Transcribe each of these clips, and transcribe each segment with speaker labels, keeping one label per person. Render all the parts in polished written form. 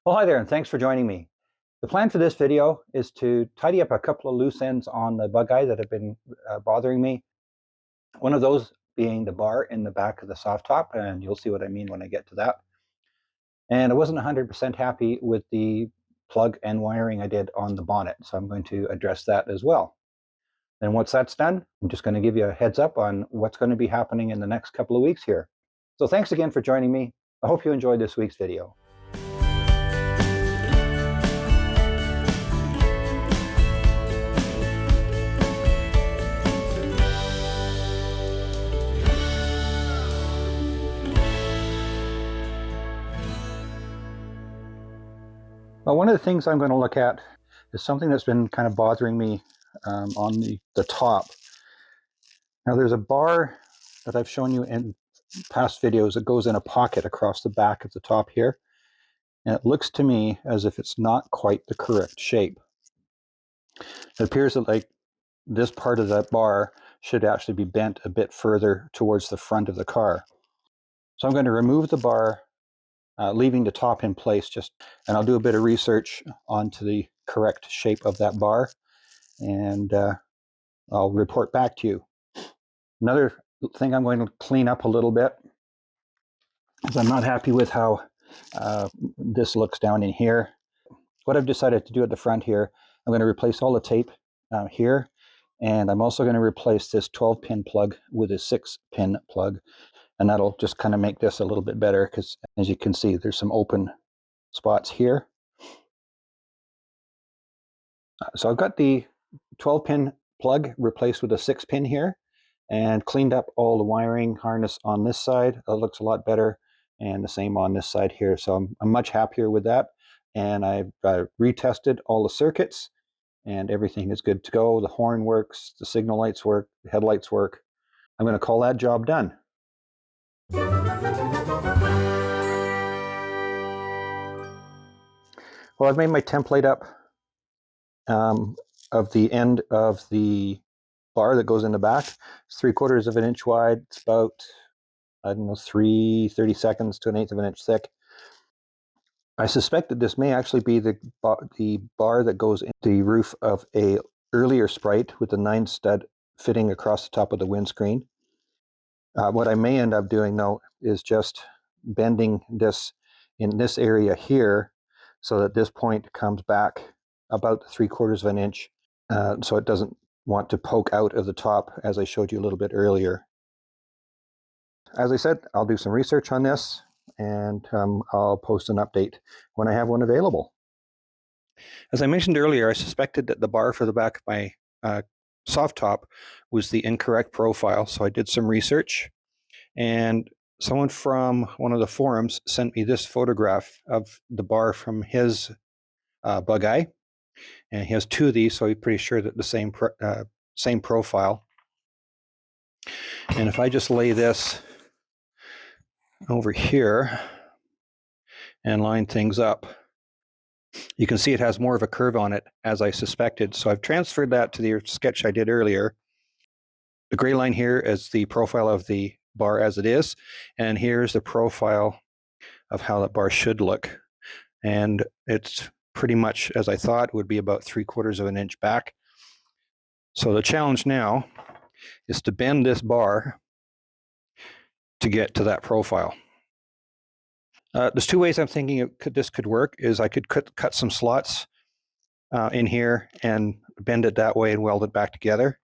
Speaker 1: Well, hi there, and thanks for joining me. The plan for this video is to tidy up a couple of loose ends on the Bugeye that have been bothering me. One of those being the bar in the back of the soft top, and you'll see what I mean when I get to that. And I wasn't 100% happy with the plug and wiring I did on the bonnet, so I'm going to address that as well. And once that's done, I'm just going to give you a heads up on what's going to be happening in the next couple of weeks here. So thanks again for joining me. I hope you enjoyed this week's video. Well, one of the things I'm going to look at is something that's been kind of bothering me on the top. Now there's a bar that I've shown you in past videos that goes in a pocket across the back of the top here. And it looks to me as if it's not quite the correct shape. It appears that like this part of that bar should actually be bent a bit further towards the front of the car. So I'm going to remove the bar, leaving the top in place, and I'll do a bit of research onto the correct shape of that bar, and I'll report back to you. Another thing I'm going to clean up a little bit is I'm not happy with how this looks down in here. What I've decided to do at the front here, I'm going to replace all the tape here, and I'm also going to replace this 12-pin plug with a 6-pin plug, and that'll just kind of make this a little bit better because, as you can see, there's some open spots here. So I've got the 12-pin plug replaced with a 6-pin here, and cleaned up all the wiring harness on this side. That looks a lot better, and the same on this side here. So I'm much happier with that, and I've retested all the circuits, and everything is good to go. The horn works, the signal lights work, the headlights work. I'm going to call that job done. Well, I've made my template up of the end of the bar that goes in the back. It's 3/4 of an inch wide. It's about, I don't know, 3/32 to 1/8 of an inch thick. I suspect that this may actually be the bar that goes in the roof of a earlier Sprite with the 9-stud fitting across the top of the windscreen. What I may end up doing, though, is just bending this in this area here so that this point comes back about 3/4 of an inch, so it doesn't want to poke out of the top, as I showed you a little bit earlier. As I said, I'll do some research on this, and I'll post an update when I have one available. As I mentioned earlier, I suspected that the bar for the back of my soft top was the incorrect profile, so I did some research, and someone from one of the forums sent me this photograph of the bar from his Bugeye, and he has 2 of these, so I'm pretty sure that the same profile. And if I just lay this over here and line things up, you can see it has more of a curve on it, as I suspected. So I've transferred that to the sketch I did earlier. The gray line here is the profile of the bar as it is, and here's the profile of how that bar should look. And it's pretty much as I thought, would be about 3/4 of an inch back. So the challenge now is to bend this bar to get to that profile. There's 2 ways I'm thinking this could work. Is I could cut some slots in here and bend it that way and weld it back together.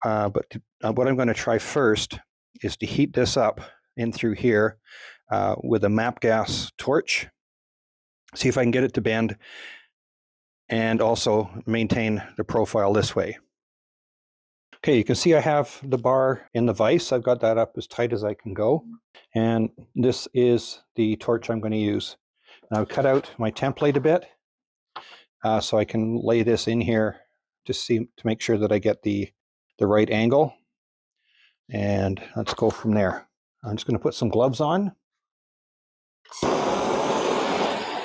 Speaker 1: But what I'm going to try first is to heat this up in through here with a MAP gas torch. See if I can get it to bend and also maintain the profile this way. Okay, you can see I have the bar in the vise. I've got that up as tight as I can go. And this is the torch I'm going to use. Now I've cut out my template a bit so I can lay this in here to make sure that I get the right angle. And let's go from there. I'm just going to put some gloves on.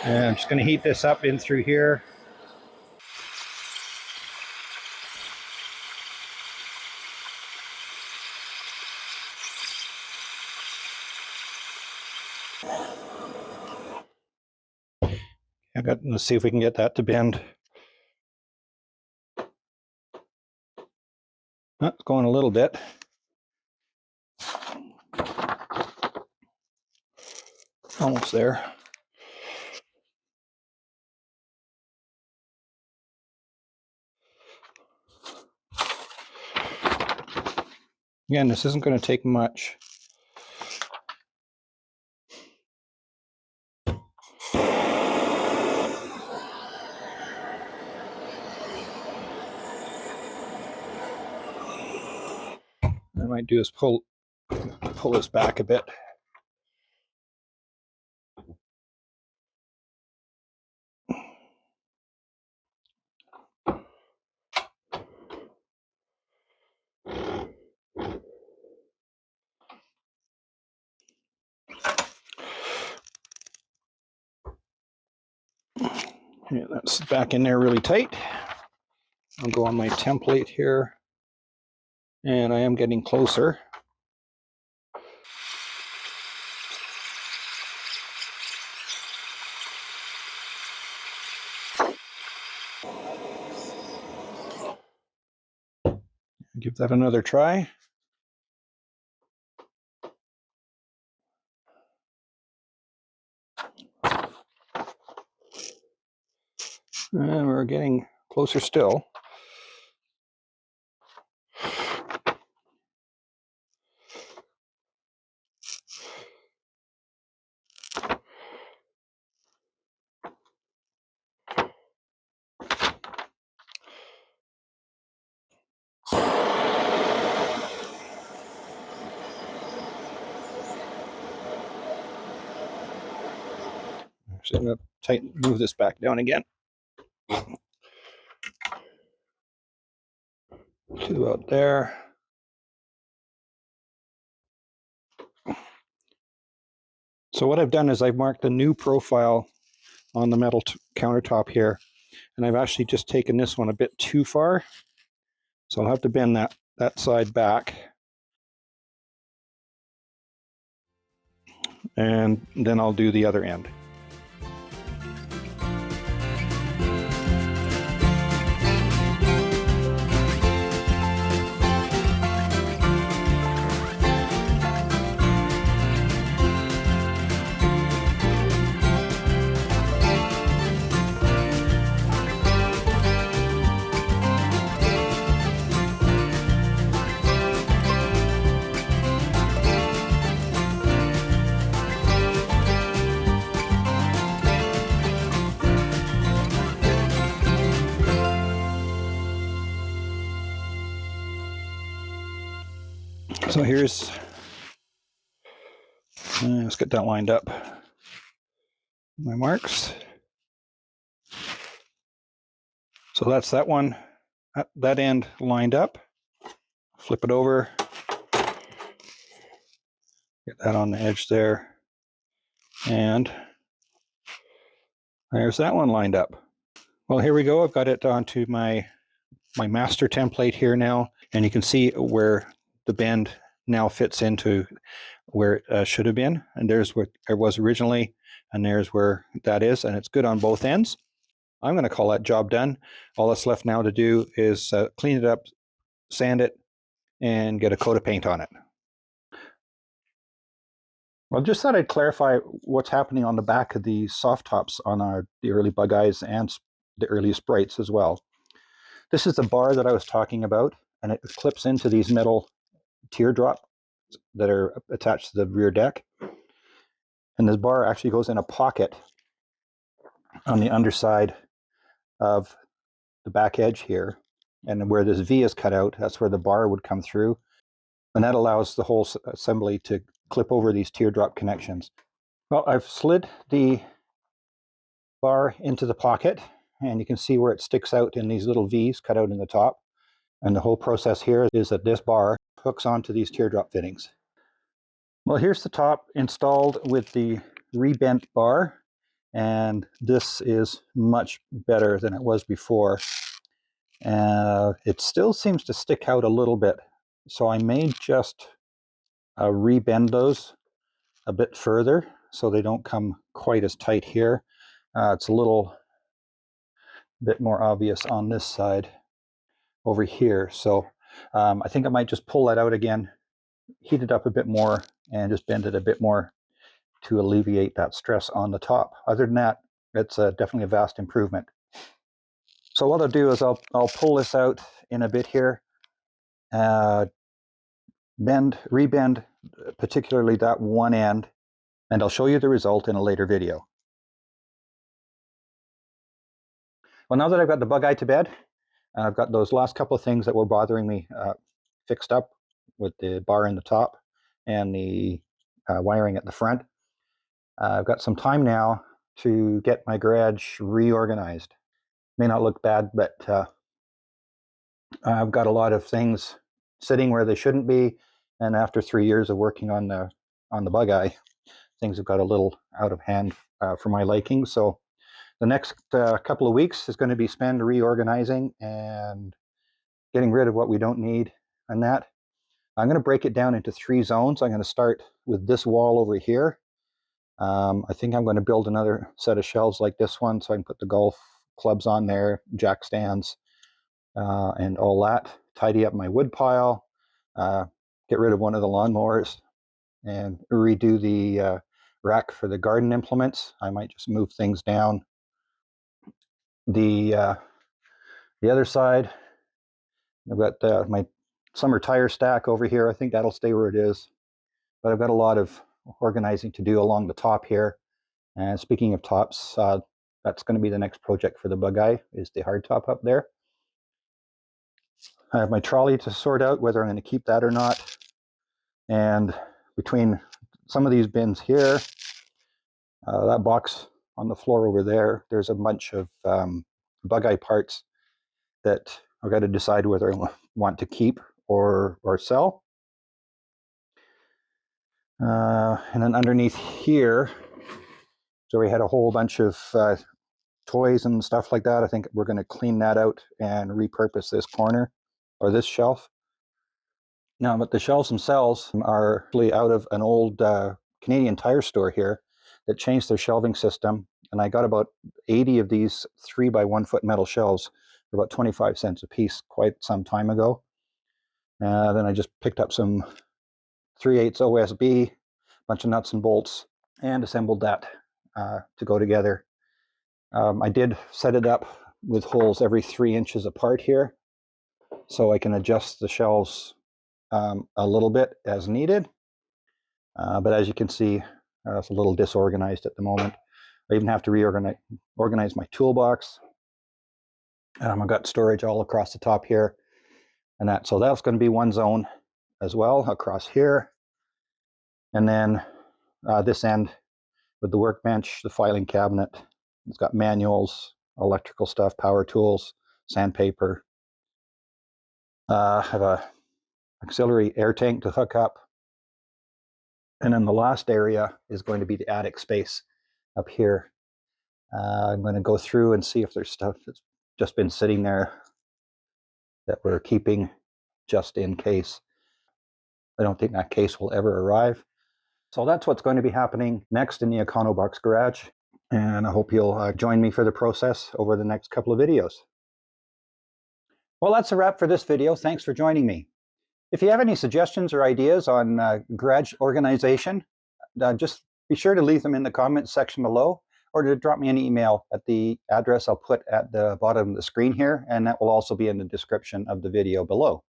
Speaker 1: And I'm just going to heat this up in through here. Let's see if we can get that to bend. It's going a little bit. Almost there. Again, this isn't going to take much. What I might do is pull this back a bit. Yeah, that's back in there really tight. I'll go on my template here, and I am getting closer. Give that another try. And we're getting closer still. So I'm going to move this back down again to about there. So what I've done is I've marked a new profile on the metal countertop here, and I've actually just taken this one a bit too far. So I'll have to bend that side back. And then I'll do the other end. So here's, let's get that lined up. My marks. So that's that one, that end lined up. Flip it over. Get that on the edge there. And there's that one lined up. Well, here we go. I've got it onto my master template here now. And you can see where the bend now fits into where it should have been. And there's where it was originally. And there's where that is. And it's good on both ends. I'm going to call that job done. All that's left now to do is clean it up, sand it, and get a coat of paint on it. Well, just thought I'd clarify what's happening on the back of the soft tops on the early Bugeyes and the early Sprites as well. This is the bar that I was talking about, and it clips into these metal teardrops that are attached to the rear deck. And this bar actually goes in a pocket on the underside of the back edge here. And where this V is cut out, that's where the bar would come through. And that allows the whole assembly to clip over these teardrop connections. Well, I've slid the bar into the pocket, and you can see where it sticks out in these little V's cut out in the top. And the whole process here is that this bar hooks onto these teardrop fittings. Well, here's the top installed with the rebent bar, and this is much better than it was before. It still seems to stick out a little bit, so I may just rebend those a bit further so they don't come quite as tight here. It's a little bit more obvious on this side over here. So I think I might just pull that out again, heat it up a bit more, and just bend it a bit more to alleviate that stress on the top. Other than that, it's definitely a vast improvement. So what I'll do is I'll pull this out in a bit here, rebend particularly that one end, and I'll show you the result in a later video. Well, now that I've got the Bugeye to bed, I've got those last couple of things that were bothering me fixed up with the bar in the top and the wiring at the front. I've got some time now to get my garage reorganized. May not look bad, but I've got a lot of things sitting where they shouldn't be, and after 3 years of working on the Bugeye, things have got a little out of hand for my liking. So the next couple of weeks is going to be spent reorganizing and getting rid of what we don't need and that. I'm going to break it down into 3 zones. I'm going to start with this wall over here. I think I'm going to build another set of shelves like this one so I can put the golf clubs on there, jack stands, and all that. Tidy up my wood pile, get rid of one of the lawnmowers, and redo the rack for the garden implements. I might just move things down. The other side, I've got my summer tire stack over here. I think that'll stay where it is. But I've got a lot of organizing to do along the top here. And speaking of tops, that's going to be the next project for the Bugeye, is the hard top up there. I have my trolley to sort out whether I'm going to keep that or not. And between some of these bins here, that box on the floor over there, there's a bunch of Bugeye parts that I've got to decide whether I want to keep or sell. And then underneath here, so we had a whole bunch of toys and stuff like that. I think we're going to clean that out and repurpose this corner or this shelf. Now, but the shelves themselves are actually out of an old Canadian Tire store here that changed their shelving system. And I got about 80 of these 3x1 foot metal shelves for about 25 cents a piece quite some time ago. Then I just picked up some 3/8 OSB, bunch of nuts and bolts, and assembled that to go together. I did set it up with holes every 3 inches apart here, so I can adjust the shelves a little bit as needed. But as you can see, it's a little disorganized at the moment. I even have to organize my toolbox. I've got storage all across the top here, and that. So that's going to be one zone as well across here. And then this end with the workbench, the filing cabinet. It's got manuals, electrical stuff, power tools, sandpaper. I have a auxiliary air tank to hook up. And then the last area is going to be the attic space up here. I'm going to go through and see if there's stuff that's just been sitting there that we're keeping just in case. I don't think that case will ever arrive. So that's what's going to be happening next in the Econobox garage. And I hope you'll join me for the process over the next couple of videos. Well, that's a wrap for this video. Thanks for joining me. If you have any suggestions or ideas on garage organization, just be sure to leave them in the comments section below, or to drop me an email at the address I'll put at the bottom of the screen here, and that will also be in the description of the video below.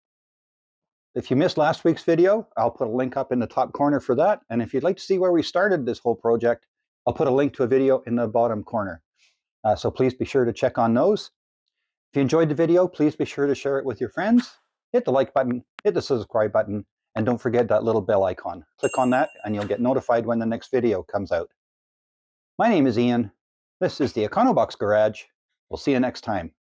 Speaker 1: If you missed last week's video, I'll put a link up in the top corner for that. And if you'd like to see where we started this whole project, I'll put a link to a video in the bottom corner. So please be sure to check on those. If you enjoyed the video, please be sure to share it with your friends. Hit the like button, hit the subscribe button, and don't forget that little bell icon. Click on that and you'll get notified when the next video comes out. My name is Ian. This is the Econobox Garage. We'll see you next time.